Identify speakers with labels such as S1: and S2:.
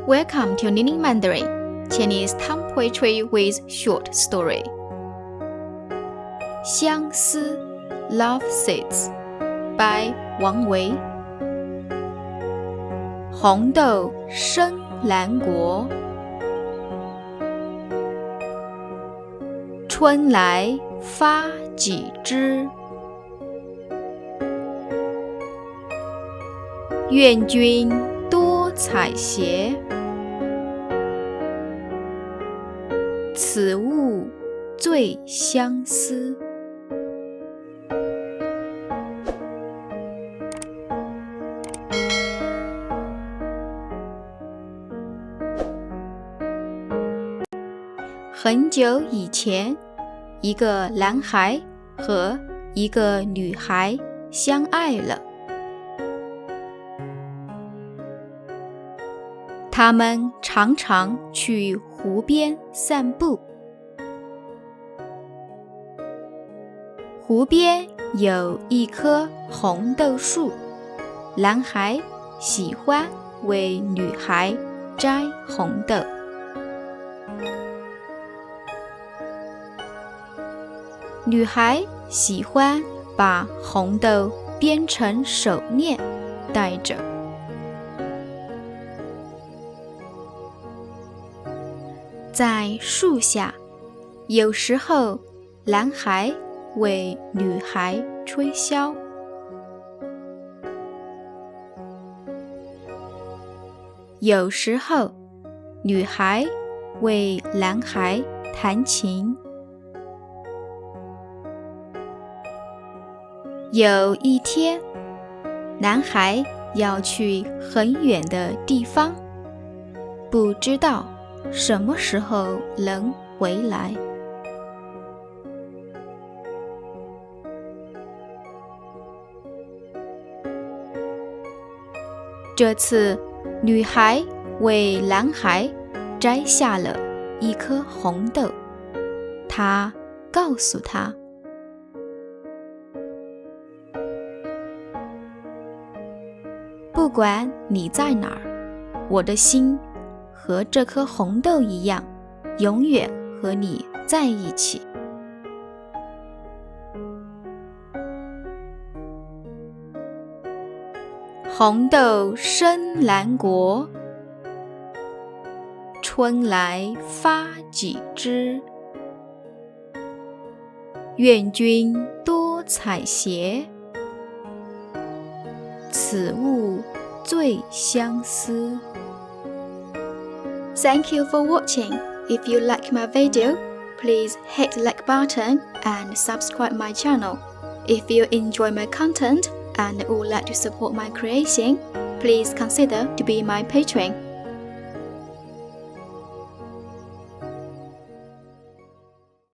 S1: Welcome to Learning Mandarin, Chinese tongue poetry with short story. 相思 Love Seeds by 王维。红豆生南国，春来发几枝。愿君多采撷，此物最相思。很久以前，一个男孩和一个女孩相爱了。他们常常去湖边散步。湖边有一棵红豆树，男孩喜欢为女孩摘红豆。女孩喜欢把红豆编成手链戴着。在树下，有时候男孩为女孩吹箫，有时候女孩为男孩弹琴。有一天，男孩要去很远的地方，不知道什么时候能回来。这次，女孩为男孩摘下了一颗红豆，她告诉他，不管你在哪儿，我的心和这颗红豆一样，永远和你在一起。红豆生南国，春来发几枝。愿君多采撷，此物最相思。Thank you for watching. If you like my video, please hit the like button and subscribe my channel. If you enjoy my content and would like to support my creation, please consider to be my patron.